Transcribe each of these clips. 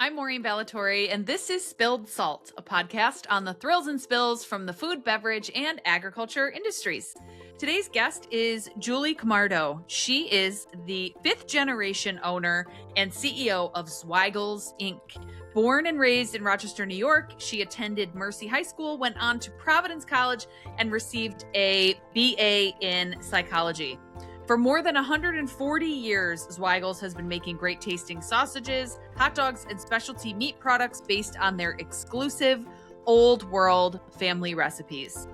I'm Maureen Ballatori, and this is Spilled Salt, a podcast on the thrills and spills from the food, beverage, and agriculture industries. Today's guest is Julie Camardo. She is the fifth generation owner and CEO of Zweigle's Inc. Born and raised in Rochester, New York, she attended Mercy High School, went on to Providence College, and received a BA in psychology. For more than 140 years, Zweigle's has been making great tasting sausages, hot dogs, and specialty meat products based on their exclusive old world family recipes.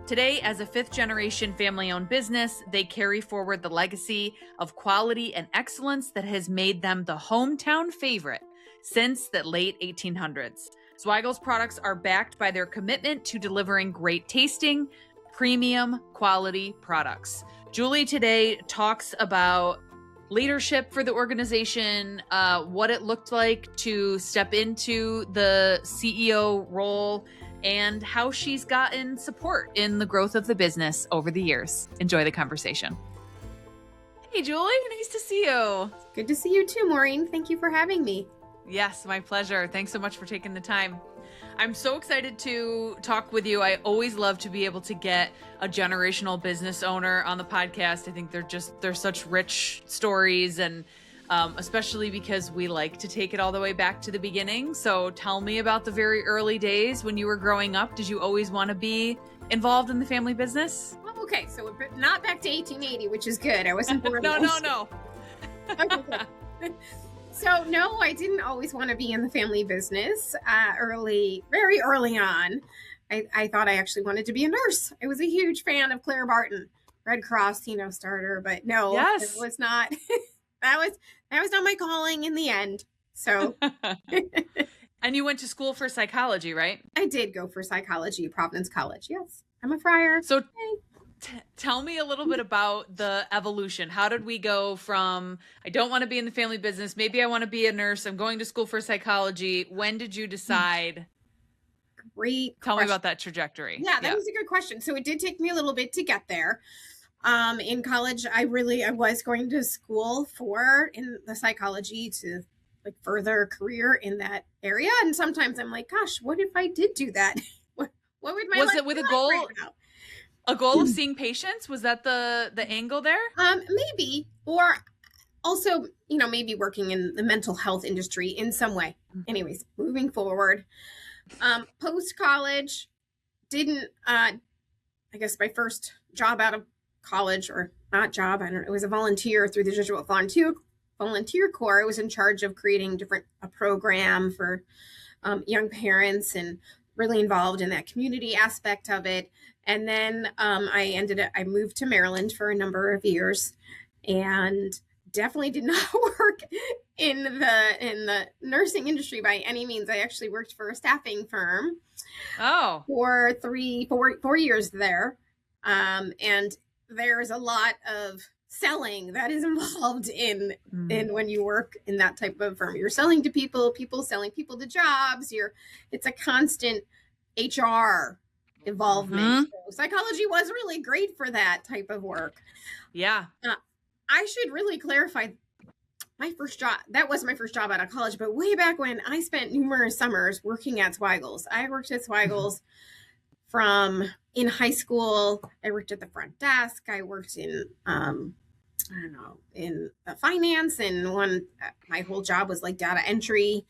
Today, as a fifth generation family owned business, they carry forward the legacy of quality and excellence that has made them the hometown favorite since the late 1800s. Zweigle's products are backed by their commitment to delivering great tasting, premium quality products. Julie today talks about leadership for the organization, what it looked like to step into the CEO role, and how she's gotten support in the growth of the business over the years. Enjoy the conversation. Hey, Julie, nice to see you. Good to see you too, Maureen. Thank you for having me. Yes, my pleasure. Thanks so much for taking the time. I'm so excited to talk with you. I always love to be able to get a generational business owner on the podcast. I think they're such rich stories, and especially because we like to take it all the way back to the beginning. So tell me about the very early days when you were growing up. Did you always want to be involved in the family business? Oh, okay, so we're not back to 1880, which is good. I wasn't born. No. Okay. So no, I didn't always want to be in the family business. Very early on, I thought I actually wanted to be a nurse. I was a huge fan of Claire Barton, Red Cross, starter, but no, Yes. It was not. that was not my calling in the end. So. And you went to school for psychology, right? I did go for psychology, Providence College. Yes, I'm a friar. So tell me a little bit about the evolution. How did we go from, I don't want to be in the family business, maybe I want to be a nurse, I'm going to school for psychology. When did you decide? Great Tell question. me about that trajectory. Yeah, that was a good question. So it did take me a little bit to get there. In college, I was going to school in the psychology to further a career in that area. And sometimes I'm like, gosh, what if I did do that? What would my life was it with be a like goal? right now? A goal of seeing patients? Was that the angle there? Maybe, or also, maybe working in the mental health industry in some way. Anyways, moving forward, post-college, I guess my first job out of college, or not job, I don't know, it was a volunteer through the Jesuit Volunteer Corps. I was in charge of creating a program for young parents and really involved in that community aspect of it. And then I moved to Maryland for a number of years, and definitely did not work in the nursing industry by any means. I actually worked for a staffing firm for 4 years there. And there's a lot of selling that is involved in when you work in that type of firm. You're selling to people selling people to jobs. It's a constant HR involvement. So psychology was really great for that type of work. Yeah. I should really clarify my first job. That was my first job out of college, but way back when, I spent numerous summers working at Zweigle's. I worked at Zweigle's in high school. I worked at the front desk. I worked in, in finance, and my whole job was data entry.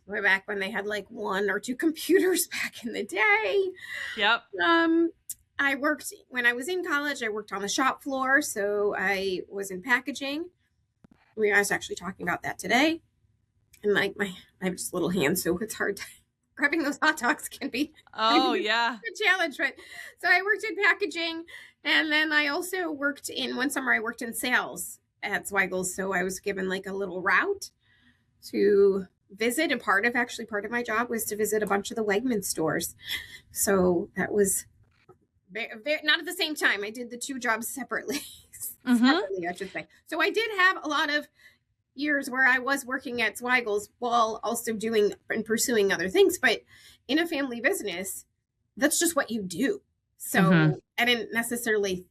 Way back when they had 1 or 2 computers back in the day. Yep. When I was in college, I worked on the shop floor. So I was in packaging. I was actually talking about that today. And I have just little hands, so it's hard. Grabbing those hot dogs can be a challenge. But so I worked in packaging. And then I also one summer I worked in sales at Zweigle. So I was given a little route to visit, and part of my job was to visit a bunch of the Wegmans stores. So that was not at the same time. I did the 2 jobs separately, I should say. So I did have a lot of years where I was working at Zweigle's while also doing and pursuing other things. But in a family business, that's just what you do. So I didn't necessarily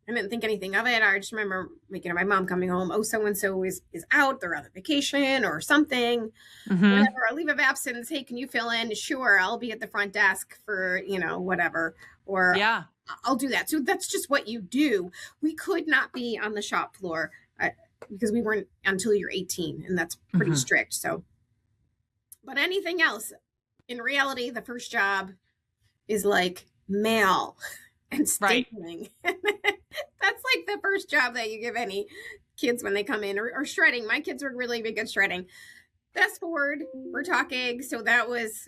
I didn't think anything of it. I just remember my mom coming home. Oh, so-and-so is out. They're on vacation or something. Mm-hmm. Whatever. A leave of absence. Hey, can you fill in? Sure. I'll be at the front desk for, whatever. Or Yeah. I'll do that. So that's just what you do. We could not be on the shop floor because we weren't until you're 18, and that's pretty Mm-hmm. strict. So, but anything else, in reality, the first job is like mail and Right. stapling. That's like the first job that you give any kids when they come in, or shredding. My kids were really big at shredding. Fast forward, we're talking. So that was,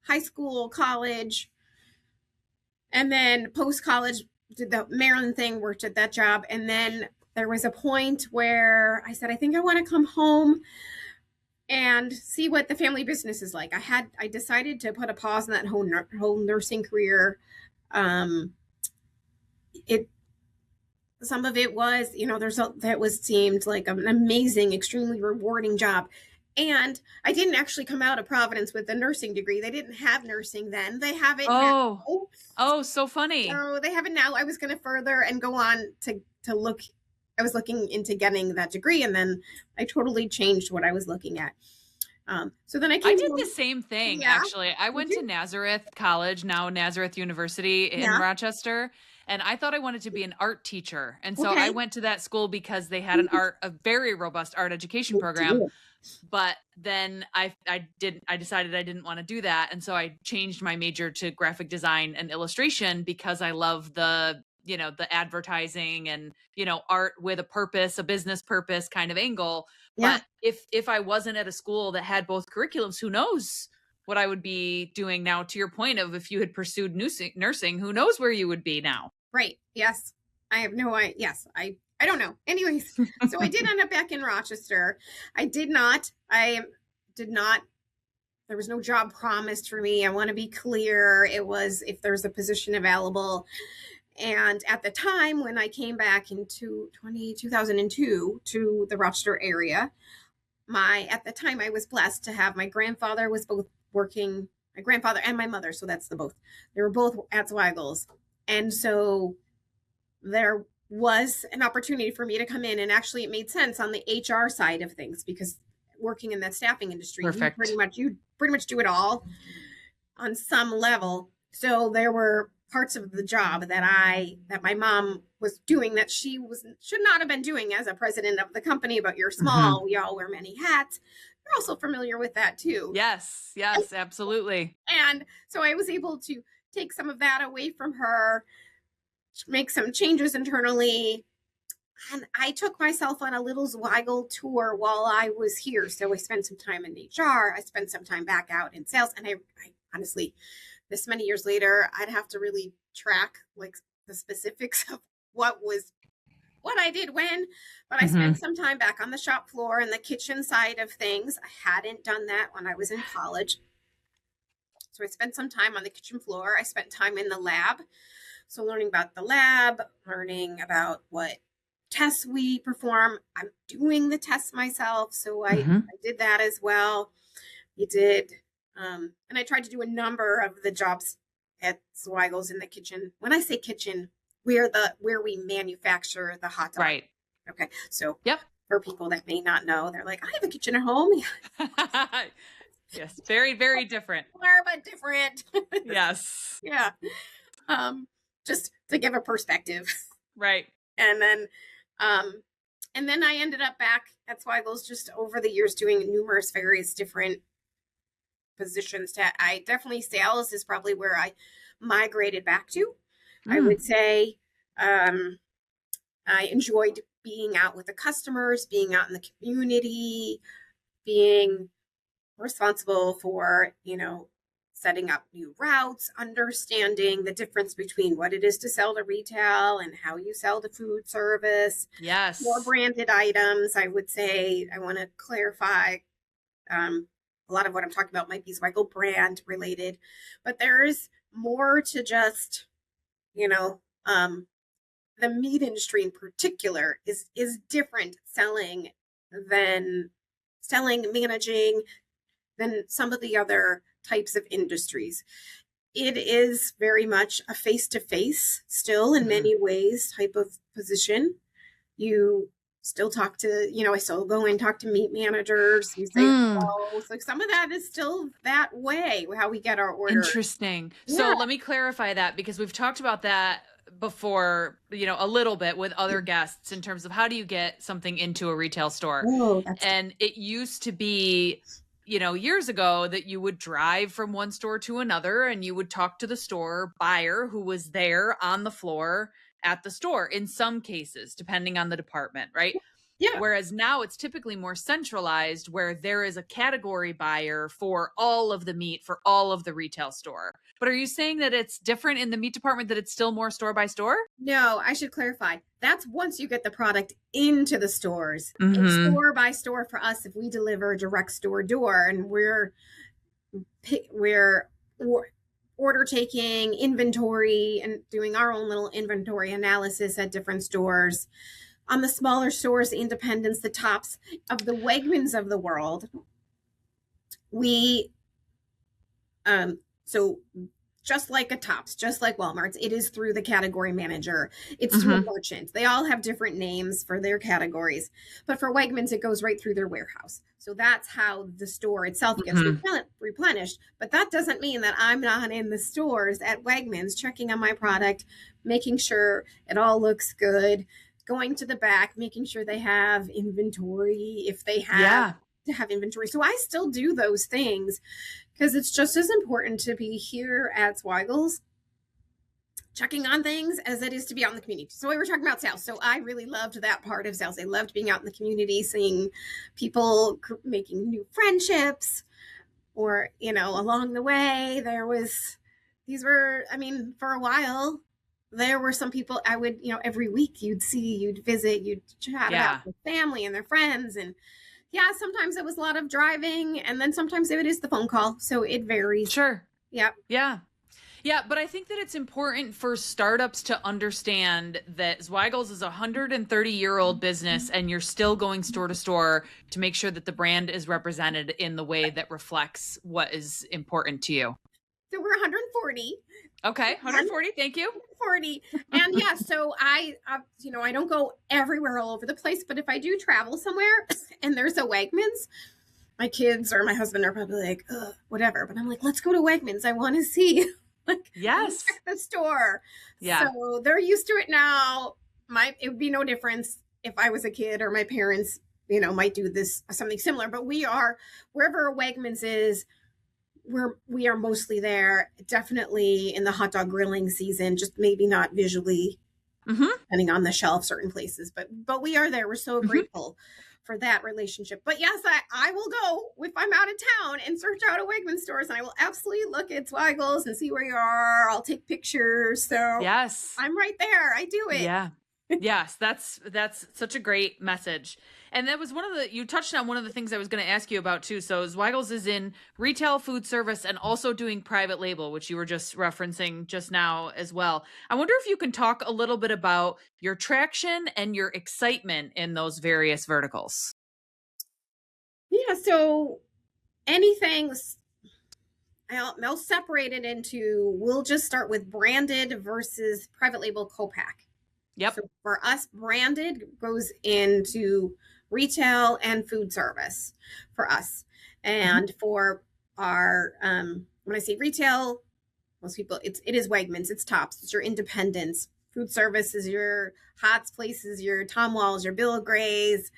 high school, college, and then post college, did the Maryland thing, worked at that job. And then there was a point where I said, I think I want to come home and see what the family business is like. I decided to put a pause on that whole nursing career. Some of it was, seemed like an amazing, extremely rewarding job. And I didn't actually come out of Providence with a nursing degree. They didn't have nursing then. They have it now. Oh, so funny. So they have it now. I was going to further and go on to look. I was looking into getting that degree, and then I totally changed what I was looking at. So then I did the same thing, Yeah. actually. I went to Nazareth College, now Nazareth University in Yeah. Rochester, and I thought I wanted to be an art teacher. And so Okay. I went to that school because they had a very robust art education program. But then I decided I didn't want to do that. And so I changed my major to graphic design and illustration because I love the advertising and, art with a purpose, a business purpose kind of angle. Yeah. But if I wasn't at a school that had both curriculums, who knows what I would be doing now? To your point of, if you had pursued nursing, who knows where you would be now? Right. Yes. I have no idea. Yes. I don't know. Anyways, so I did end up back in Rochester. I did not, there was no job promised for me. I want to be clear. It was if there's a position available. And at the time when I came back into 2002 to the Rochester area, at the time I was blessed to have my grandfather was both working, my grandfather and my mother. So that's they were both at Zweigle's. And so there was an opportunity for me to come in, and actually it made sense on the HR side of things, because working in that staffing industry, Perfect. you pretty much do it all on some level. So there were parts of the job that my mom was doing that she should not have been doing as a president of the company, but you're small. We all wear many hats. You're also familiar with that too. Yes, absolutely. And so I was able to take some of that away from her, make some changes internally. And I took myself on a little Zweigle tour while I was here. So I spent some time in HR. I spent some time back out in sales. And I honestly, this many years later, I'd have to really track like the specifics of what I did when, but I spent some time back on the shop floor and the kitchen side of things. I hadn't done that when I was in college. So I spent some time on the kitchen floor. I spent time in the lab. So learning about the lab, learning about what tests we perform. I'm doing the tests myself. So I did that as well. We did. And I tried to do a number of the jobs at Zweigle's in the kitchen. When I say kitchen, where we manufacture the hot dog. Right. Okay. So yep. For people that may not know, they're like, I have a kitchen at home. Yes. Very, very different. But different. Yes. Yeah. Just to give a perspective. Right. And then I ended up back at Zweigle's just over the years doing numerous various different positions. I definitely, sales is probably where I migrated back to. I would say I enjoyed being out with the customers, being out in the community, being responsible for, setting up new routes, understanding the difference between what it is to sell to retail and how you sell to food service. Yes. More branded items. I would say, I want to clarify, a lot of what I'm talking about might be Zweigle brand related, but there's more to just, the meat industry in particular is different managing than some of the other types of industries. it is very much a face-to-face still in many ways type of position. You still talk to, I still go and talk to meat managers. You say, oh, so some of that is still that way, how we get our orders. Interesting. Yeah. So let me clarify that, because we've talked about that before, a little bit with other guests in terms of how do you get something into a retail store. And it used to be, years ago, that you would drive from one store to another and you would talk to the store buyer who was there on the floor at the store, in some cases, depending on the department, right? Yeah. Whereas now it's typically more centralized, where there is a category buyer for all of the meat for all of the retail store. But are you saying that it's different in the meat department, that it's still more store by store? No, I should clarify. That's once you get the product into the stores. It's store by store for us if we deliver direct store door, and we're order taking, inventory, and doing our own little inventory analysis at different stores. On the smaller stores, the independents, the tops of the Wegmans of the world, we, so just like a Tops, just like Walmart's, it is through the category manager. It's through a merchant. They all have different names for their categories. But for Wegmans, it goes right through their warehouse. So that's how the store itself gets replenished. But that doesn't mean that I'm not in the stores at Wegmans checking on my product, making sure it all looks good, going to the back, making sure they have inventory if they have to have inventory. So I still do those things, because it's just as important to be here at Zweigle's checking on things as it is to be out in the community. So we were talking about sales. So I really loved that part of sales. I loved being out in the community, seeing people making new friendships, or, along the way, for a while, there were some people I would, every week you'd visit, you'd chat about their family and their friends. And sometimes it was a lot of driving, and then sometimes it is the phone call. So it varies. Sure. Yep. Yeah. Yeah. But I think that it's important for startups to understand that Zweigle's is a 130-year-old business, and you're still going store to store to make sure that the brand is represented in the way that reflects what is important to you. So we're 140. Okay. 140. Thank you. 40. And so I don't go everywhere all over the place, but if I do travel somewhere and there's a Wegmans, my kids or my husband are probably like, ugh, whatever. But I'm like, let's go to Wegmans. I want to see check the store. Yeah. So they're used to it now. It would be no difference if I was a kid, or my parents, might do this, something similar. But we are, wherever a Wegmans is, we are mostly there, definitely in the hot dog grilling season, just maybe not visually, depending on the shelf, certain places, but we are there. We're so grateful for that relationship. But yes, I will go if I'm out of town and search out a Wegmans stores, and I will absolutely look at Zweigle's and see where you are. I'll take pictures. So yes, I'm right there. I do it. Yeah. Yes, that's such a great message. And that was you touched on one of the things I was going to ask you about too. So Zweigle's is in retail, food service, and also doing private label, which you were just referencing just now as well. I wonder if you can talk a little bit about your traction and your excitement in those various verticals. Yeah, so I'll separate it into, we'll just start with branded versus private label co-pack. Yep. So for us, branded goes into retail and food service for us. And for our, when I say retail, most people, it is Wegmans, it's Tops, it's your independents. Food service is your Hots places, your Tom Walls, your Bill Gray's,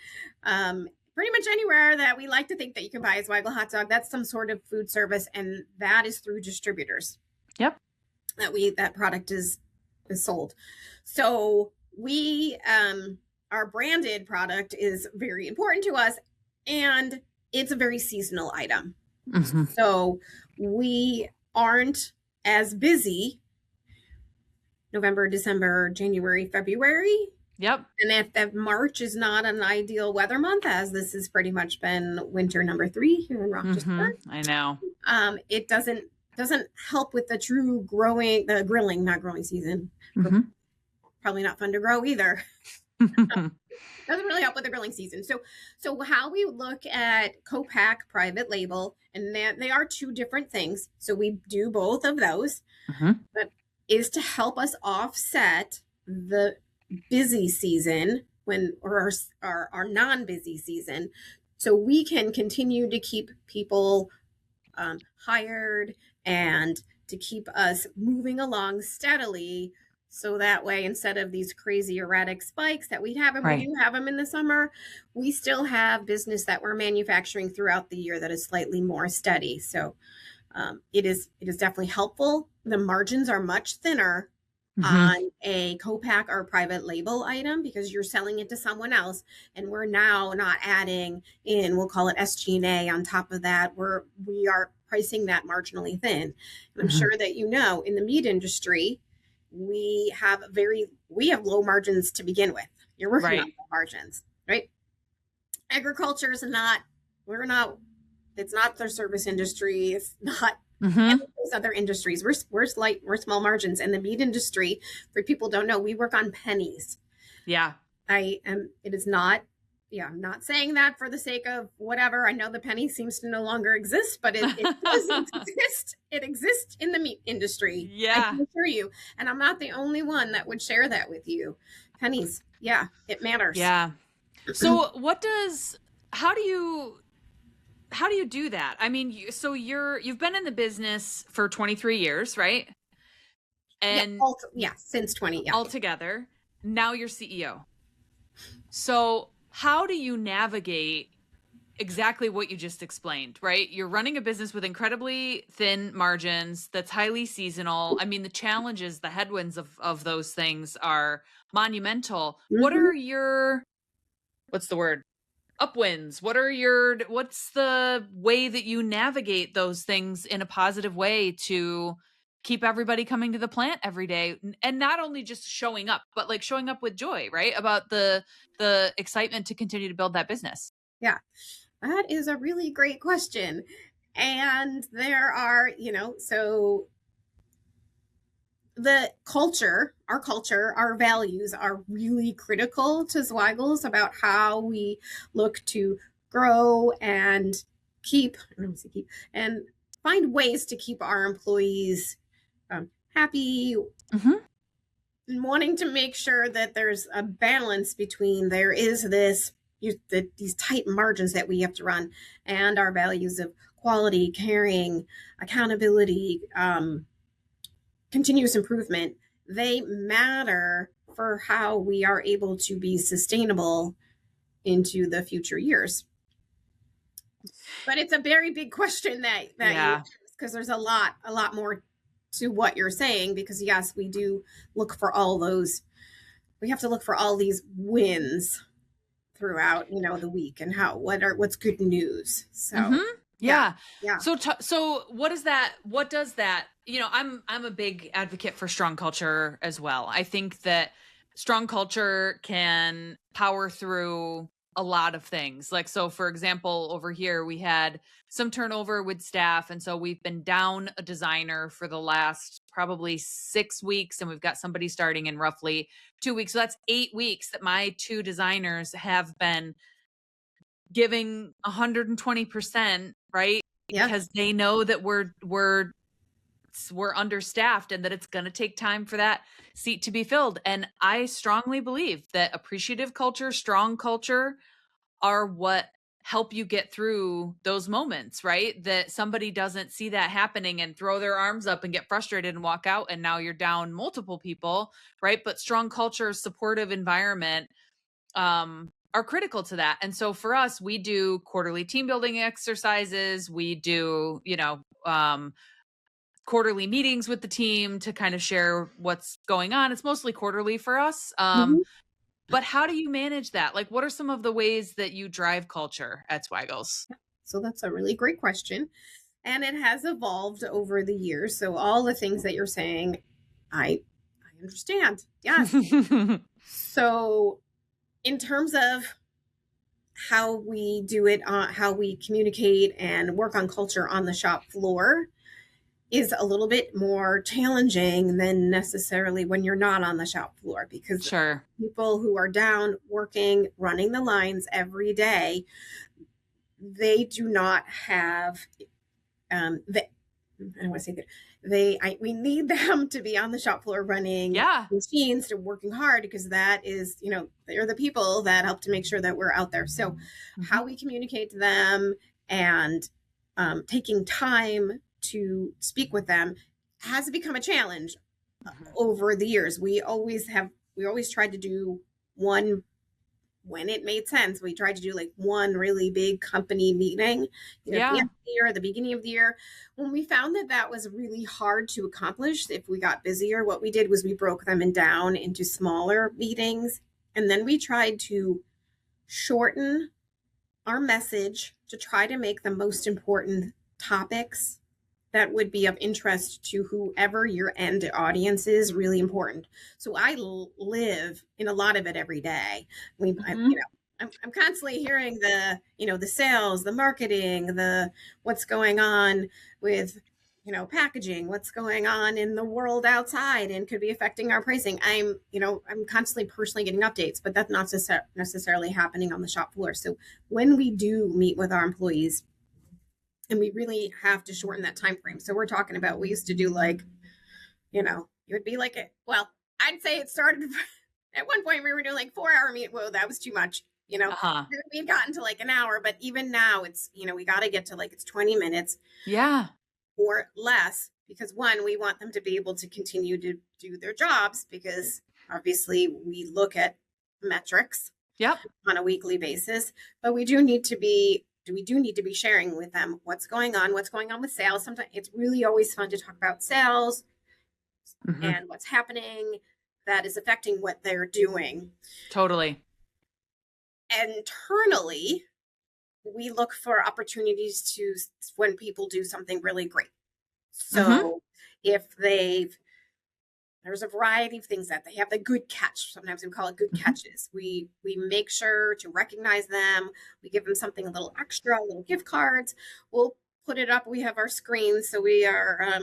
pretty much anywhere that we like to think that you can buy a Zweigle hot dog. That's some sort of food service, and that is through distributors. Yep. That product is sold. So we, our branded product is very important to us, and it's a very seasonal item. So we aren't as busy November, December, January, February. Yep. And if March is not an ideal weather month, as this has pretty much been winter number 3 here in Rochester. I know. It doesn't help with the true not growing season. Probably not fun to grow either. Doesn't really help with the grilling season. So how we look at co-pack private label, and they are two different things. So we do both of those, but is to help us offset the busy season or our non-busy season, so we can continue to keep people hired and to keep us moving along steadily. So that way, instead of these crazy erratic spikes that we have, and we do have them in the summer, we still have business that we're manufacturing throughout the year that is slightly more steady. So it is definitely helpful. The margins are much thinner on a co-pack or private label item because you're selling it to someone else, and we're now not adding in, we'll call it SG&A on top of that. We are pricing that marginally thin. And I'm sure that in the meat industry, we have low margins to begin with. You're working on low margins, right? Agriculture is it's not the service industry. It's not those other industries. We're small margins. And the meat industry, for people who don't know, we work on pennies. Yeah. I'm not saying that for the sake of whatever. I know the penny seems to no longer exist, but it does exist. It exists in the meat industry. Yeah. I can assure you. And I'm not the only one that would share that with you. Pennies. Yeah, it matters. Yeah. So how do you do that? I mean, you've been in the business for 23 years, right? And since 20, altogether. Now you're CEO. So how do you navigate exactly what you just explained, right? You're running a business with incredibly thin margins that's highly seasonal. I mean, the challenges, the headwinds of those things are monumental. What are your, what's the word? Upwinds? What's the way that you navigate those things in a positive way to keep everybody coming to the plant every day, and not only just showing up, but like showing up with joy, right? About the excitement to continue to build that business. Yeah, that is a really great question. And there are, so the culture, our values are really critical to Zweigle's about how we look to grow and and find ways to keep our employees happy, and wanting to make sure that there's a balance between these tight margins that we have to run and our values of quality, caring, accountability, continuous improvement. They matter for how we are able to be sustainable into the future years. But it's a very big question that you ask, because there's a lot more to what you're saying, because yes, we do look for all those. We have to look for all these wins throughout, the week, and what's good news. So yeah. So what does that? I'm a big advocate for strong culture as well. I think that strong culture can power through a lot of things. Like, so for example, over here, we had some turnover with staff. And so we've been down a designer for the last probably 6 weeks. And we've got somebody starting in roughly 2 weeks. So that's 8 weeks that my 2 designers have been giving 120%, right? Yeah. Because they know that we're understaffed and that it's going to take time for that seat to be filled. And I strongly believe that appreciative culture, strong culture are what help you get through those moments, right? That somebody doesn't see that happening and throw their arms up and get frustrated and walk out, and now you're down multiple people, right? But strong culture, supportive environment, are critical to that. And so for us, we do quarterly team building exercises. We do, quarterly meetings with the team to kind of share what's going on. It's mostly quarterly for us. But how do you manage that? Like, what are some of the ways that you drive culture at Zweigle's? So that's a really great question. And it has evolved over the years. So all the things that you're saying, I understand. Yes. So in terms of how we do it, how we communicate and work on culture on the shop floor, is a little bit more challenging than necessarily when you're not on the shop floor, because Sure. people who are down working, running the lines every day, they do not have I don't want to say that we need them to be on the shop floor running Yeah. machines, to working hard, because that is, they're the people that help to make sure that we're out there. So how we communicate to them and taking time to speak with them has become a challenge over the years. We always tried to do one, when it made sense, we tried to do like one really big company meeting, at the end of the year, at the beginning of the year. When we found that was really hard to accomplish, if we got busier, what we did was we broke them down into smaller meetings. And then we tried to shorten our message to try to make the most important topics that would be of interest to whoever your end audience is really important. So I live in a lot of it every day. I'm constantly hearing the sales, the marketing, the what's going on with, packaging, what's going on in the world outside and could be affecting our pricing. I'm constantly personally getting updates, but that's not necessarily happening on the shop floor. So when we do meet with our employees, and we really have to shorten that time frame. So we're talking about, we used to do it would be like I'd say it started at one point we were doing like 4-hour meet. Whoa, that was too much. We had gotten to like an hour, but even now it's, we got to get to it's 20 minutes. Yeah. Or less, because one, we want them to be able to continue to do their jobs, because obviously we look at metrics on a weekly basis, but we do need to be sharing with them what's going on with sales. Sometimes it's really always fun to talk about sales and what's happening that is affecting what they're doing. Totally. Internally, we look for opportunities to, when people do something really great. So if there's a variety of things that they have, the good catch. Sometimes we call it good catches. We make sure to recognize them. We give them something a little extra, little gift cards. We'll put it up. We have our screens. So we are,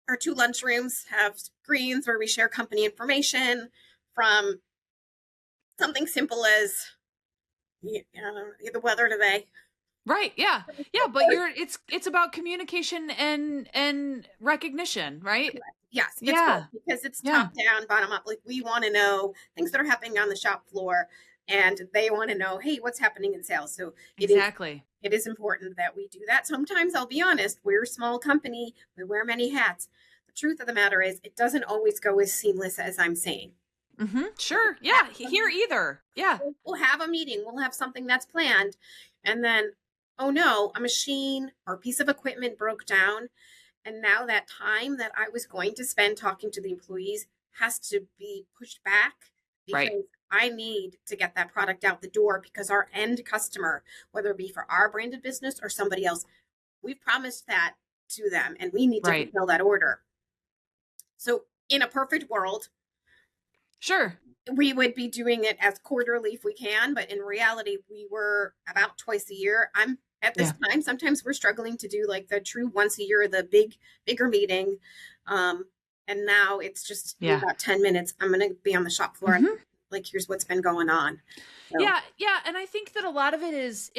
our 2 lunchrooms have screens where we share company information, from something simple as the weather today. Right. Yeah. Yeah. But it's about communication and recognition, right? Yes. Both, because it's top down, bottom up. Like, we want to know things that are happening on the shop floor, and they want to know, hey, what's happening in sales. So it is important that we do that. Sometimes, I'll be honest, we're a small company. We wear many hats. The truth of the matter is, it doesn't always go as seamless as I'm saying. Sure. Yeah. Here either. Yeah. We'll have a meeting. We'll have something that's planned. And then, oh no, a machine or a piece of equipment broke down. And now that time that I was going to spend talking to the employees has to be pushed back, because I need to get that product out the door, because our end customer, whether it be for our branded business or somebody else, we've promised that to them, and we need to fulfill that order. So in a perfect world, sure, we would be doing it as quarterly if we can, but in reality, we were about twice a year. I'm at this time, sometimes we're struggling to do like the true once a year, the bigger meeting. And now it's just about 10 minutes. I'm going to be on the shop floor and like, here's what's been going on. So. Yeah. And I think that a lot of it is,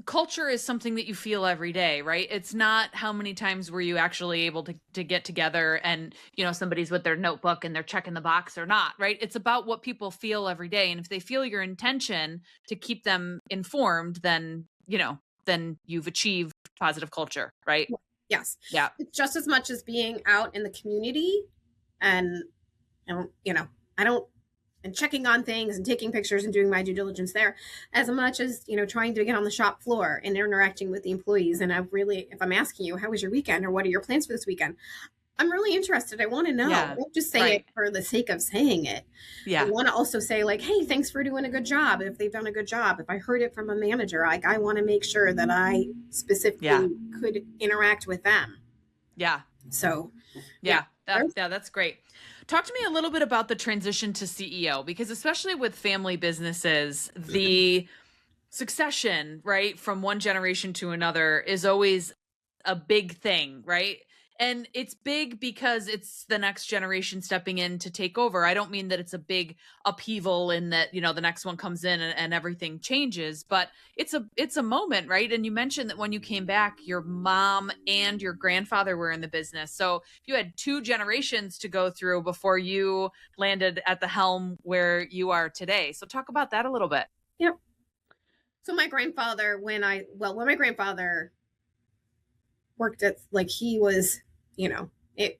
culture is something that you feel every day, right? It's not how many times were you actually able to get together and, somebody's with their notebook and they're checking the box or not, right? It's about what people feel every day. And if they feel your intention to keep them informed, then, then you've achieved positive culture, right? Yes. Yeah. It's just as much as being out in the community and checking on things and taking pictures and doing my due diligence there, as much as, trying to get on the shop floor and interacting with the employees. And if I'm asking you, how was your weekend, or what are your plans for this weekend? I'm really interested. I want to know. I don't just say it for the sake of saying it. Yeah. I want to also say like, hey, thanks for doing a good job. If they've done a good job, if I heard it from a manager, I want to make sure that I specifically could interact with them. Yeah. So, that's great. Talk to me a little bit about the transition to CEO, because especially with family businesses, the succession, right, from one generation to another is always a big thing, right? And it's big because it's the next generation stepping in to take over. I don't mean that it's a big upheaval in that, you know, the next one comes in and everything changes, but it's a moment, right? And you mentioned that when you came back, your mom and your grandfather were in the business. So you had two generations to go through before you landed at the helm where you are today. So talk about that a little bit. Yep. So my grandfather, when my grandfather worked at, like, he was, you know,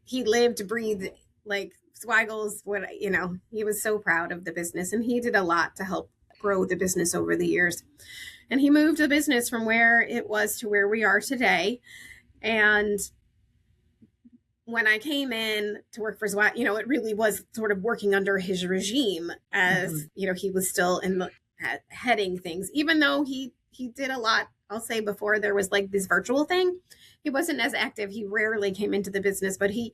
he lived, breathed, like, Zweigle's, what, you know, he was so proud of the business, and he did a lot to help grow the business over the years. And he moved the business from where it was to where we are today. And when I came in to work for Zweigle, you know, it really was sort of working under his regime, as, you know, he was still in the heading things, even though he did a lot. I'll say, before there was like this virtual thing, he wasn't as active. He rarely came into the business, but he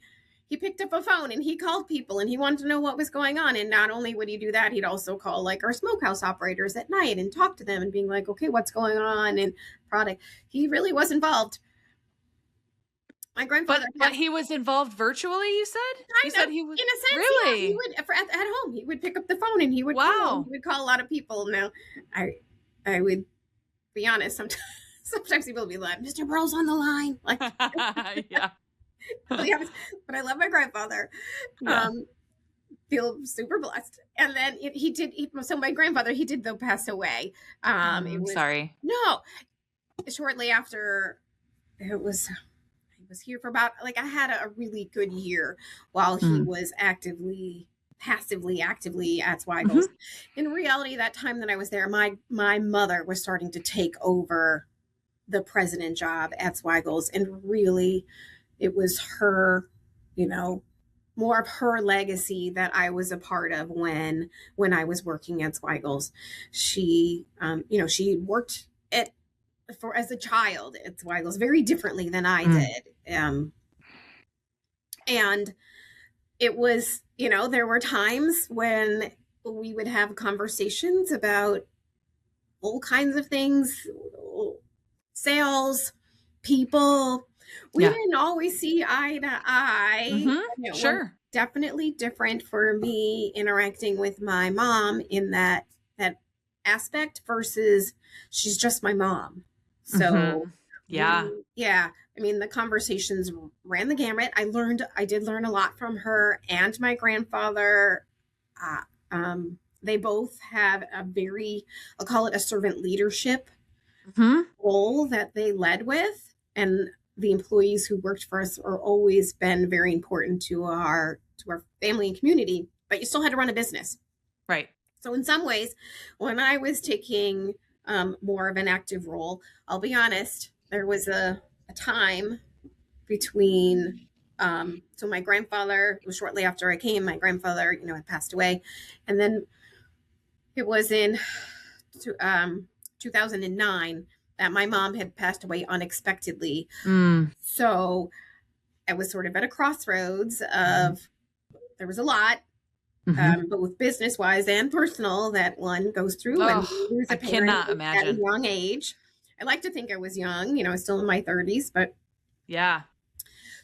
picked up a phone and he called people and he wanted to know what was going on. And not only would he do that, he'd also call like our smokehouse operators at night and talk to them and being like, okay, what's going on, and product. He really was involved. My grandfather, but he was involved virtually. You said he was, in a sense, really? Yeah, he would at home. He would pick up the phone and he would call. He would call a lot of people. Now, I would be honest. Sometimes people would be like, "Mr. Burrell's on the line." Like, yeah. But I love my grandfather. Yeah. Feel super blessed. And then so my grandfather, he did though pass away. Sorry. No, shortly after. It was. Was here for about, like, I had a really good year while he was passively actively at Zweigle's. In reality, that time that I was there, my mother was starting to take over the president job at Zweigle's, and really it was her, you know, more of her legacy that I was a part of when I was working at Zweigle's. She you know, she worked as a child at Zweigle's very differently than I did. And it was, you know, there were times when we would have conversations about all kinds of things, sales, people. We didn't always see eye to eye. Sure. Definitely different for me interacting with my mom in that aspect versus she's just my mom. So yeah. I mean, the conversations ran the gamut. I did learn a lot from her and my grandfather. They both have a very, I'll call it a servant leadership role that they led with. And the employees who worked for us are always been very important to our family and community, but you still had to run a business. Right. So in some ways, when I was taking more of an active role, I'll be honest, there was a time between, so my grandfather, it was shortly after I came, my grandfather, you know, had passed away. And then it was in 2009 that my mom had passed away unexpectedly. So I was sort of at a crossroads of, there was a lot, both business wise and personal, that one goes through when you lose a parent cannot imagine. At a young age. I like to think I was young, you know, I was still in my 30s, but yeah.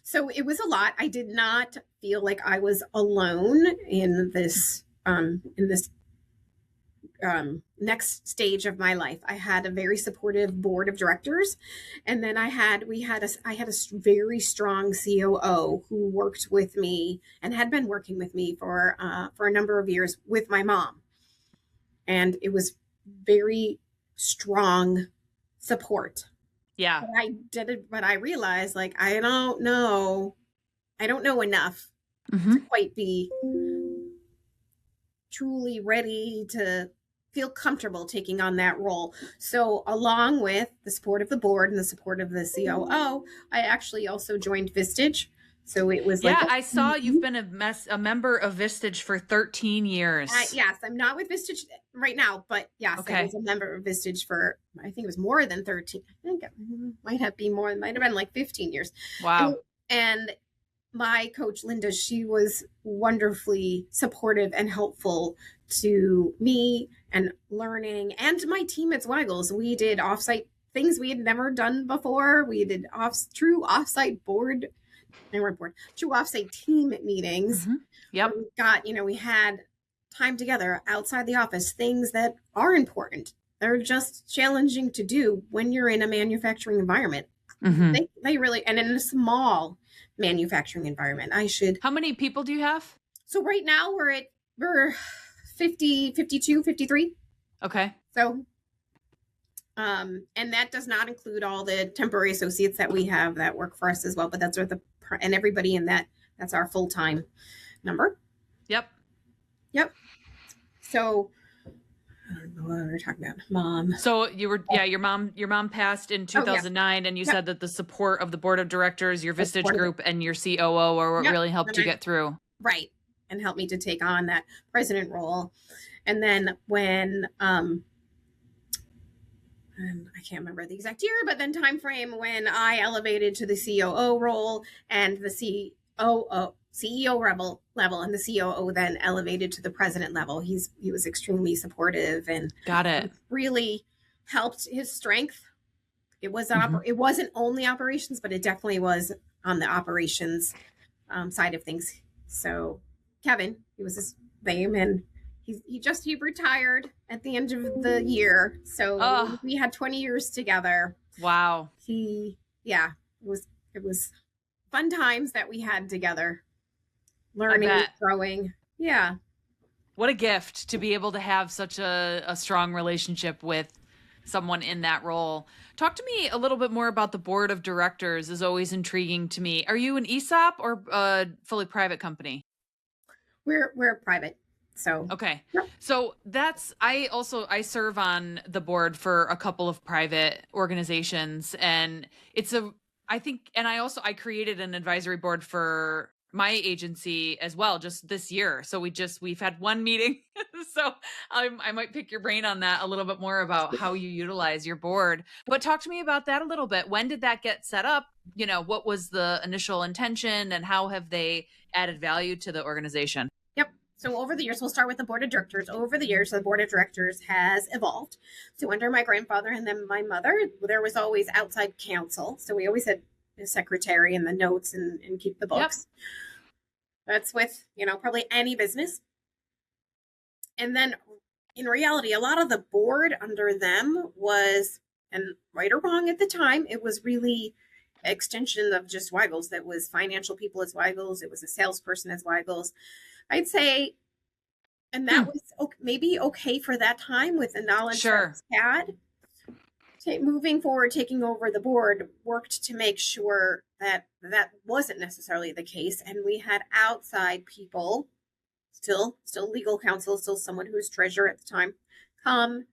So it was a lot. I did not feel like I was alone in this next stage of my life. I had a very supportive board of directors, and then I had a very strong COO who worked with me and had been working with me for a number of years with my mom, and it was very strong support. Yeah. But I realized, like, I don't know enough to quite be truly ready to feel comfortable taking on that role. So along with the support of the board and the support of the COO, I actually also joined Vistage. So it was like, I saw you've been a member of Vistage for 13 years. Yes, I'm not with Vistage right now, but yes, I was a member of Vistage for, I think it was more than 13. I think it might have been like 15 years. Wow. And my coach, Linda, she was wonderfully supportive and helpful to me and learning, and my team at Zweigle's. We did offsite things we had never done before. We did true offsite board board, 2 offsite team meetings. Yep. We got, we had time together outside the office, things that are important. They're just challenging to do when you're in a manufacturing environment. They really, and in a small manufacturing environment, How many people do you have? So right now we're 50, 52, 53. Okay. So, and that does not include all the temporary associates that we have that work for us as well. But that's where and everybody in that's our full-time number. Yep. So I don't know what we were talking about. Mom. So your mom passed in 2009, and you said that the support of the board of directors, your Vistage group, and your COO are what really helped you get through. Right. And helped me to take on that president role. And then when, and I can't remember the exact year, but then time frame when I elevated to the COO role and the CEO level, and the COO then elevated to the president level. He was extremely supportive and got it. Really helped his strength. It was it wasn't only operations, but it definitely was on the operations side of things. So Kevin, he was his name, and he retired at the end of the year. So we had 20 years together. Wow. It was fun times that we had together, learning and growing. Yeah. What a gift to be able to have such a strong relationship with someone in that role. Talk to me a little bit more about the board of directors. Is always intriguing to me. Are you an ESOP or a fully private company? We're private. So okay. So I serve on the board for a couple of private organizations, and I created an advisory board for my agency as well just this year. So we've had one meeting. So I might pick your brain on that a little bit more about how you utilize your board. But talk to me about that a little bit. When did that get set up? What was the initial intention, and how have they added value to the organization? Yep. So over the years, we'll start with the board of directors. Over the years, the board of directors has evolved. So under my grandfather and then my mother, there was always outside counsel. So we always had a secretary and the notes and keep the books. Yep. That's with, probably any business. And then in reality, a lot of the board under them was, and right or wrong at the time, it was really extension of just Zweigles. That was financial people at Zweigles. It was a salesperson at Zweigles. I'd say, and that was maybe okay for that time with the knowledge that we had. Moving forward, taking over the board, worked to make sure that wasn't necessarily the case. And we had outside people, still legal counsel, still someone who was treasurer at the time, come.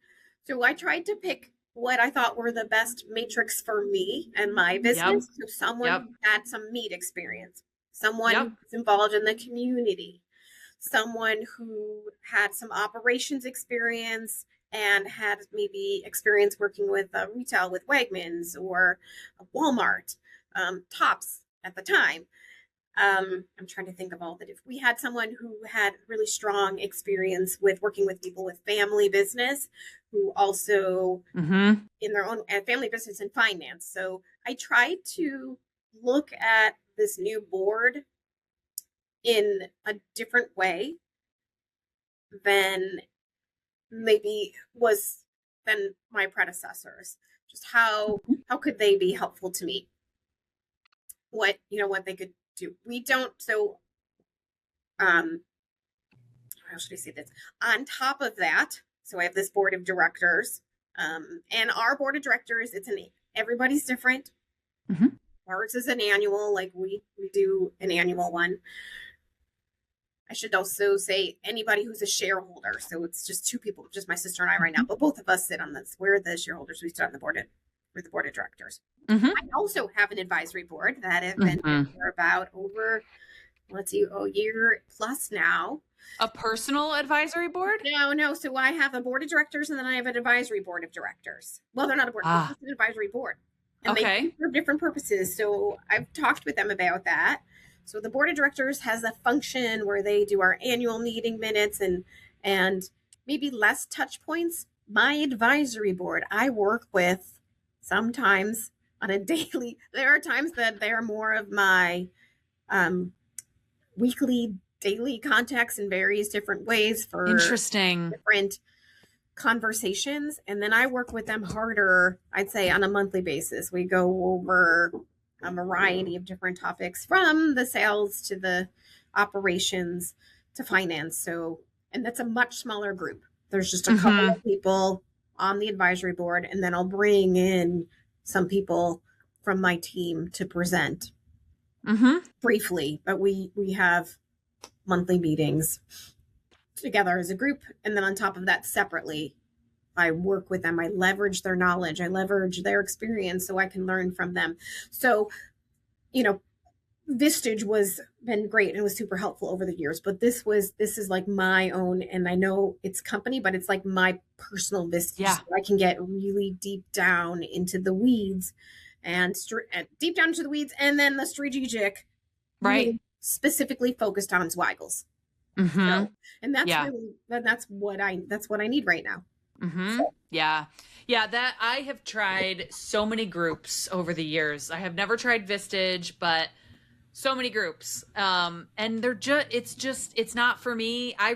So I tried to pick what I thought were the best matrix for me and my business. So someone who had some meat experience, someone who's involved in the community, someone who had some operations experience and had maybe experience working with retail with Wegmans or Walmart, Tops at the time. I'm trying to think of all the different. We had someone who had really strong experience with working with people with family business, who also in their own family business and finance. So I tried to look at this new board in a different way than maybe was than my predecessors. Just how could they be helpful to me? What they could do. We don't. So, how should I say this? On top of that, so I have this board of directors, and our board of directors. Everybody's different. Ours is an annual, like we do an annual one. I should also say anybody who's a shareholder. So it's just two people, just my sister and I right now, but both of us sit on this. We're the shareholders. We sit on the board with the board of directors. I also have an advisory board that have been for about over, a year plus now. A personal advisory board? No. So I have a board of directors, and then I have an advisory board of directors. Well, they're not a board, it's just an advisory board. And they serve different purposes. So I've talked with them about that. So the board of directors has a function where they do our annual meeting minutes and maybe less touch points. My advisory board, I work with sometimes on a daily. There are times that they're more of my weekly, daily contacts in various different ways for Interesting. different conversations. And then I work with them harder, I'd say on a monthly basis. We go over a variety of different topics from the sales to the operations to finance. So, and that's a much smaller group. There's just a couple of people on the advisory board, and then I'll bring in some people from my team to present briefly, but we have monthly meetings together as a group. And then on top of that, separately, I work with them. I leverage their knowledge. I leverage their experience so I can learn from them. So, Vistage was been great and was super helpful over the years, but this is like my own, and I know it's company, but it's like my personal Vistage. Yeah. So I can get really deep down into the weeds and then the strategic, right? Really specifically focused on Zweigles. So, and that's really, that's what I need right now. So. Yeah. That I have tried so many groups over the years. I have never tried Vistage, but so many groups. And it's not for me. I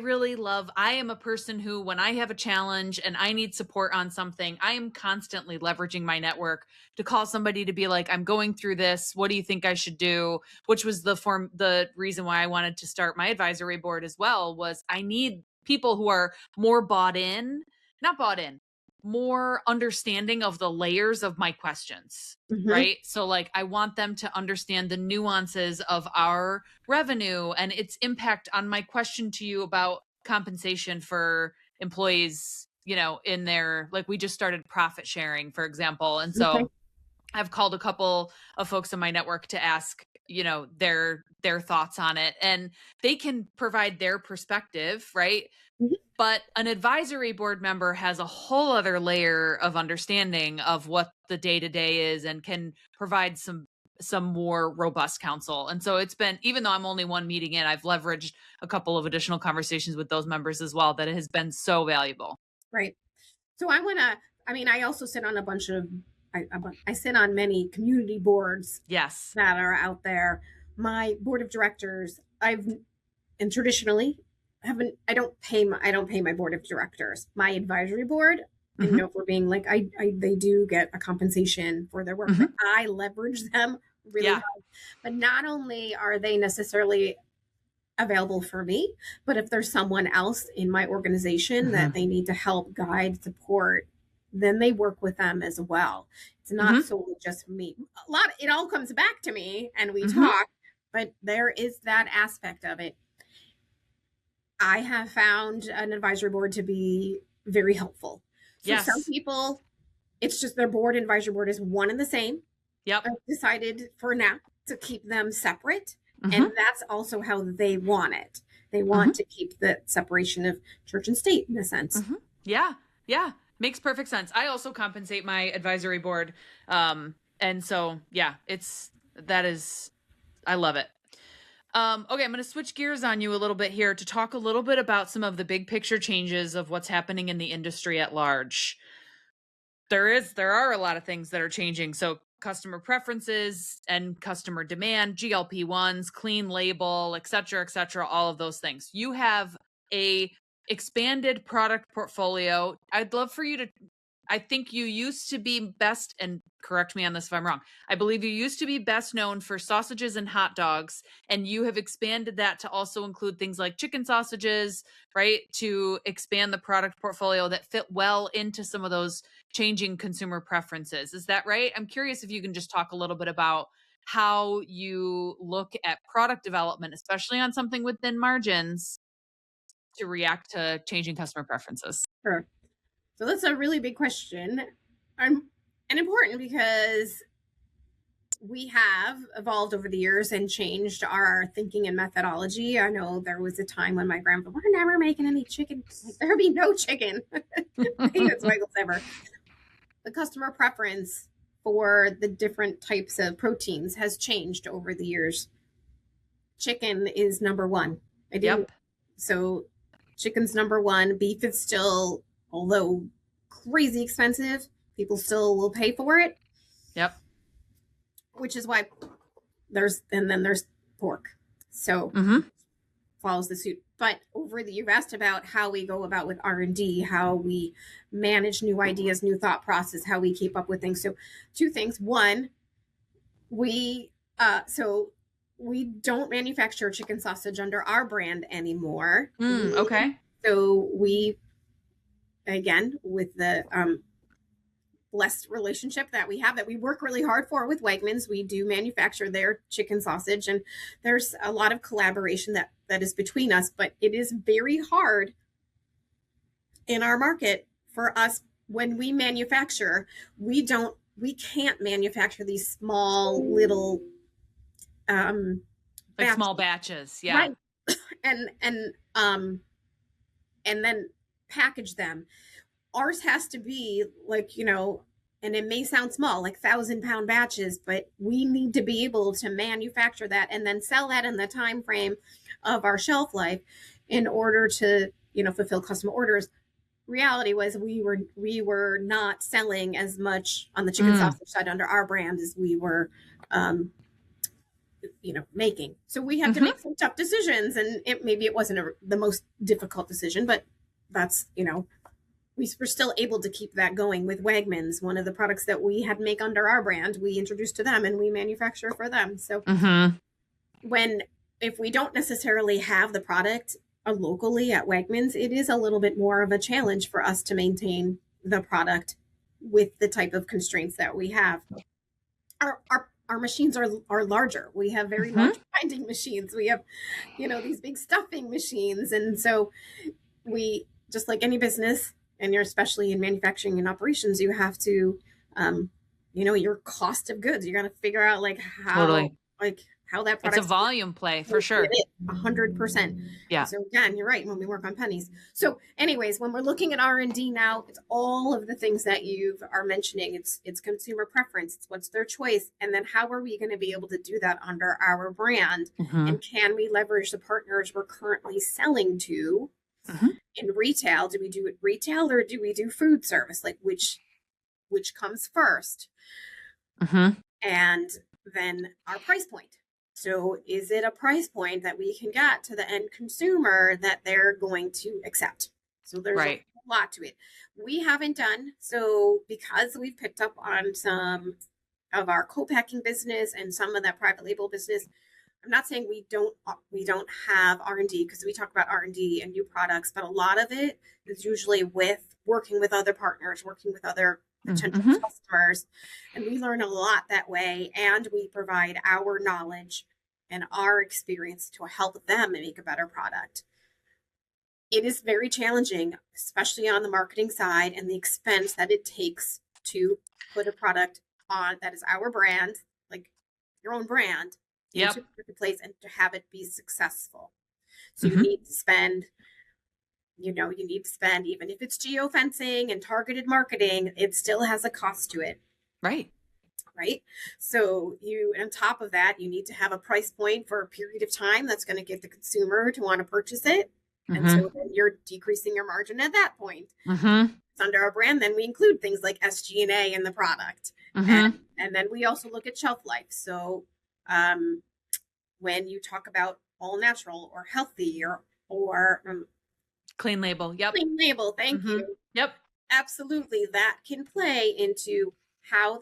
am a person who, when I have a challenge and I need support on something, I am constantly leveraging my network to call somebody to be like, I'm going through this. What do you think I should do? Which was the reason why I wanted to start my advisory board as well, was I need people who are more more understanding of the layers of my questions, right? So like, I want them to understand the nuances of our revenue and its impact on my question to you about compensation for employees, in their, like, we just started profit sharing, for example. And so I've called a couple of folks in my network to ask, their thoughts on it, and they can provide their perspective, right? But an advisory board member has a whole other layer of understanding of what the day-to-day is and can provide some more robust counsel. And so it's been, even though I'm only one meeting in, I've leveraged a couple of additional conversations with those members as well, that it has been so valuable. Right. So I also sit on I sit on many community boards. Yes. That are out there. My board of directors, traditionally I don't pay my board of directors. My advisory board, and for being like, they do get a compensation for their work, but I leverage them really hard. But not only are they necessarily available for me, but if there's someone else in my organization that they need to help, guide, support, then they work with them as well. It's not solely just for me. It all comes back to me and we talk, but there is that aspect of it. I have found an advisory board to be very helpful. So some people, it's just their board and advisory board is one and the same. Yep. I've decided for now to keep them separate. And that's also how they want it. They want to keep the separation of church and state in a sense. Yeah. Makes perfect sense. I also compensate my advisory board. And so, I love it. Okay, I'm going to switch gears on you a little bit here to talk a little bit about some of the big picture changes of what's happening in the industry at large. There are a lot of things that are changing. So customer preferences and customer demand, GLP-1s, clean label, et cetera, all of those things. You have a expanded product portfolio. I'd love for you to, I think you used to be best, and correct me on this if I'm wrong, I believe you used to be best known for sausages and hot dogs, and you have expanded that to also include things like chicken sausages, right? To expand the product portfolio that fit well into some of those changing consumer preferences. Is that right? I'm curious if you can just talk a little bit about how you look at product development, especially on something with thin margins, to react to changing customer preferences. Sure. So that's a really big question, and important because we have evolved over the years and changed our thinking and methodology. I know there was a time when my grandpa, we're never making any chicken. There'll be no chicken. Zweigle ever. The customer preference for the different types of proteins has changed over the years. Chicken is number one. So chicken's number one. Beef is still, although crazy expensive, people still will pay for it. Yep. Which is why there's pork. So Mm-hmm. follows the suit. But you've asked about how we go about with R&D, how we manage new ideas, new thought process, how we keep up with things. So two things. One, we don't manufacture chicken sausage under our brand anymore. Okay. So we, again, with the blessed relationship that we have, that we work really hard for with Wegmans, we do manufacture their chicken sausage, and there's a lot of collaboration that is between us, but it is very hard in our market for us when we manufacture. We can't manufacture these small little small batches. Yeah. Right. and then package them. Ours has to be like, and it may sound small, like 1,000-pound batches, but we need to be able to manufacture that and then sell that in the time frame of our shelf life in order to, fulfill customer orders. Reality was we were not selling as much on the chicken sausage side under our brand as we were making. So we had to make some tough decisions, and maybe it wasn't the most difficult decision, but that's, we were still able to keep that going with Wegmans. One of the products that we had make under our brand, we introduced to them and we manufacture for them. So if we don't necessarily have the product locally at Wegmans, it is a little bit more of a challenge for us to maintain the product with the type of constraints that we have. Our machines are larger. We have very large binding machines. We have, these big stuffing machines. And so we, just like any business, and you're especially in manufacturing and operations, you have to, your cost of goods. You got to figure out how that product. It's a volume play for sure. 100%. Yeah. So again, you're right. When we work on pennies. So anyways, when we're looking at R&D now, it's all of the things that you are mentioning. It's consumer preference. It's what's their choice. And then how are we going to be able to do that under our brand? And can we leverage the partners we're currently selling to in retail? Do we do it retail or do we do food service? Like which comes first? And then our price point. So is it a price point that we can get to the end consumer that they're going to accept? So there's a lot to it. We haven't done so because we've picked up on some of our co-packing business and some of that private label business. I'm not saying we don't have R&D, because we talk about R&D and new products, but a lot of it is usually with working with other partners, working with other potential customers. And we learn a lot that way. And we provide our knowledge and our experience to help them make a better product. It is very challenging, especially on the marketing side, and the expense that it takes to put a product on that is our brand, like your own brand, into the marketplace and to have it be successful. So you need to spend, even if it's geofencing and targeted marketing, it still has a cost to it. Right. So on top of that, you need to have a price point for a period of time that's going to get the consumer to want to purchase it. And so then you're decreasing your margin at that point. It's under our brand. Then we include things like SG&A in the product. And then we also look at shelf life. So when you talk about all natural or healthy or clean label. Clean label. Thank you. Absolutely. That can play into how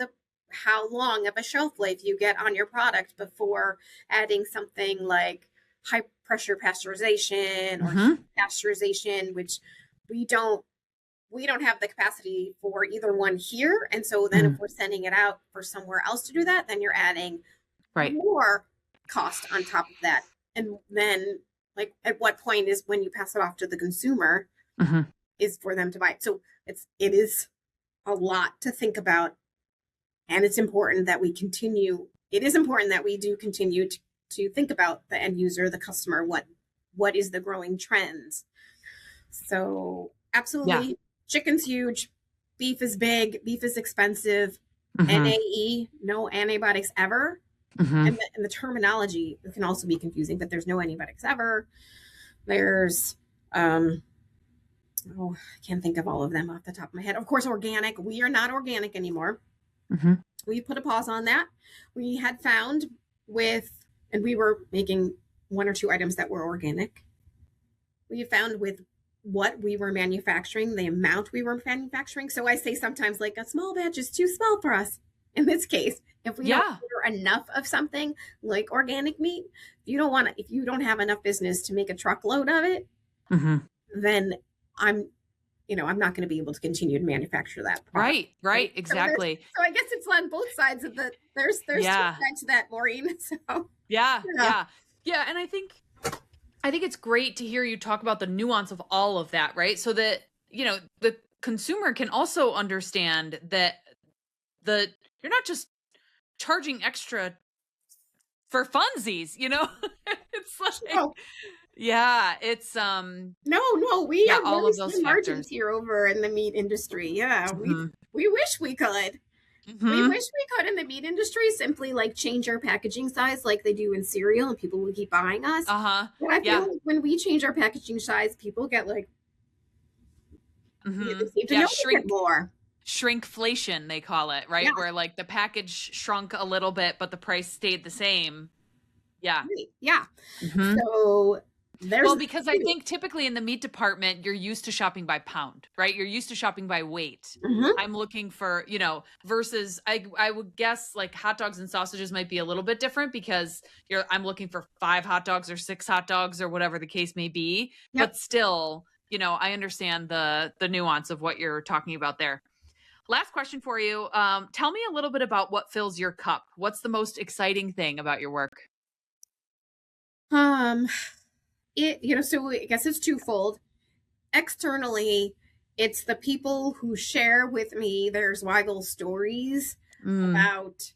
long of a shelf life you get on your product before adding something like high pressure pasteurization or pasteurization, which we don't have the capacity for either one here. And so then if we're sending it out for somewhere else to do that, then you're adding more cost on top of that. And then at what point is when you pass it off to the consumer is for them to buy it. So it is a lot to think about. And it's important that we continue. It is important that we do continue to think about the end user, the customer, what is the growing trends. So absolutely. Chicken's huge. Beef is big. Beef is expensive. NAE, no antibiotics ever. And the terminology can also be confusing, but there's no antibiotics ever. There's, I can't think of all of them off the top of my head. Of course, organic. We are not organic anymore. We put a pause on that. We had found with and we were making one or two items that were organic. We found with what we were manufacturing, the amount we were manufacturing. So I say sometimes like a small batch is too small for us. In this case, if we don't order enough of something like organic meat, if you don't have enough business to make a truckload of it, then I'm not going to be able to continue to manufacture that product. Right. Exactly. So I guess it's on both sides of there's two sides to that, Maureen. So yeah. And I think it's great to hear you talk about the nuance of all of that, right? So that, the consumer can also understand that you're not just charging extra for funsies, it's like, it's, no, we have all really of those slim margins factors here over in the meat industry. Yeah. We wish we could. We wish we could in the meat industry simply like change our packaging size like they do in cereal and people will keep buying us. But I feel like when we change our packaging size, people get like, they seem to know a bit more. Shrinkflation, they call it, right? Where like the package shrunk a little bit, but the price stayed the same. Yeah. Right. Yeah. So because I think typically in the meat department, you're used to shopping by pound, right? You're used to shopping by weight. I'm looking for, versus I would guess like hot dogs and sausages might be a little bit different because I'm looking for 5 hot dogs or 6 hot dogs or whatever the case may be. Yep. But still, I understand the nuance of what you're talking about there. Last question for you. Tell me a little bit about what fills your cup. What's the most exciting thing about your work? So I guess it's twofold. Externally, it's the people who share with me their Zweigle stories about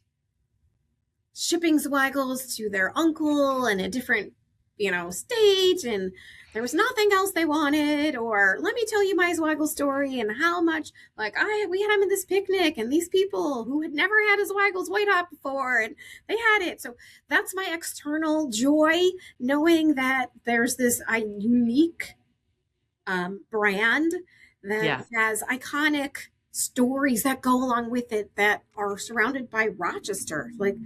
shipping Zweigles to their uncle in a different, state, and there was nothing else they wanted, or let me tell you my Zweigle story and how much, like, we had them in this picnic and these people who had never had a Zweigle's white hot before and they had it. So that's my external joy, knowing that there's this unique brand that has iconic stories that go along with it that are surrounded by Rochester. Like,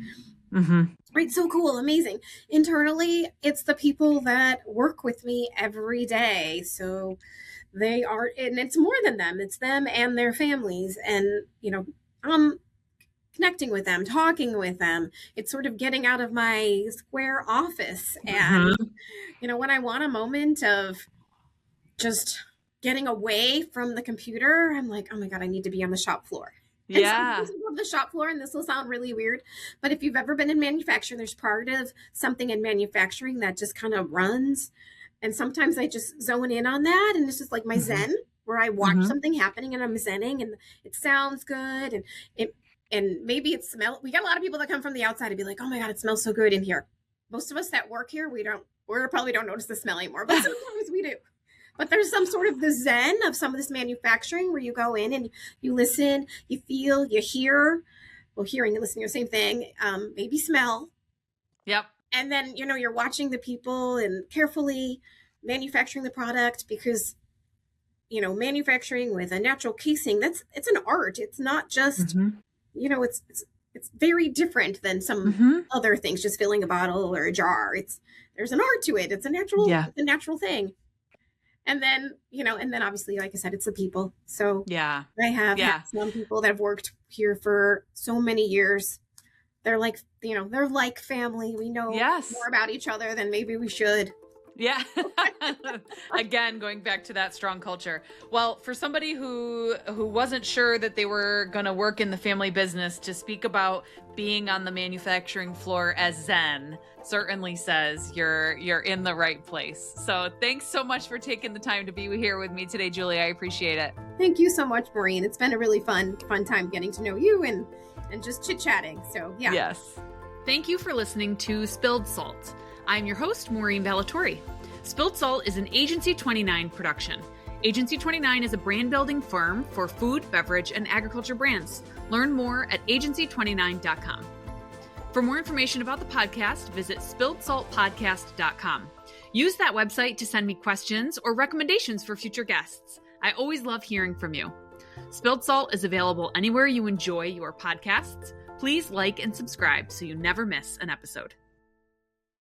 right. So cool. Amazing. Internally, it's the people that work with me every day. So they are, and it's more than them. It's them and their families. And, I'm connecting with them, talking with them. It's sort of getting out of my square office. And, when I want a moment of just getting away from the computer, I'm like, oh my God, I need to be on the shop floor. And sometimes I love the shop floor, and this will sound really weird, but if you've ever been in manufacturing, there's part of something in manufacturing that just kind of runs. And sometimes I just zone in on that. And it's just like my zen, where I watch something happening and I'm zenning and it sounds good. And maybe it smells. We got a lot of people that come from the outside and be like, oh my God, it smells so good in here. Most of us that work here, we probably don't notice the smell anymore, but sometimes we do. But there's some sort of the zen of some of this manufacturing where you go in and you listen, you feel, you hear. Well, hearing and listening are the same thing. Maybe smell. Yep. And then, you're watching the people and carefully manufacturing the product because, manufacturing with a natural casing, it's an art. It's not just, it's very different than some other things, just filling a bottle or a jar. There's an art to it. It's a natural thing. And then, obviously, like I said, it's the people. So I have had some people that have worked here for so many years. They're like, they're like family. We know more about each other than maybe we should. Yeah. Again, going back to that strong culture. Well, for somebody who wasn't sure that they were going to work in the family business, to speak about being on the manufacturing floor as Zen certainly says you're in the right place. So thanks so much for taking the time to be here with me today, Julie. I appreciate it. Thank you so much, Maureen. It's been a really fun time getting to know you and just chit-chatting. So yeah. Yes. Thank you for listening to Spilled Salt. I'm your host, Maureen Valatori. Spilled Salt is an Agency 29 production. Agency 29 is a brand-building firm for food, beverage, and agriculture brands. Learn more at agency29.com. For more information about the podcast, visit spilledsaltpodcast.com. Use that website to send me questions or recommendations for future guests. I always love hearing from you. Spilled Salt is available anywhere you enjoy your podcasts. Please like and subscribe so you never miss an episode.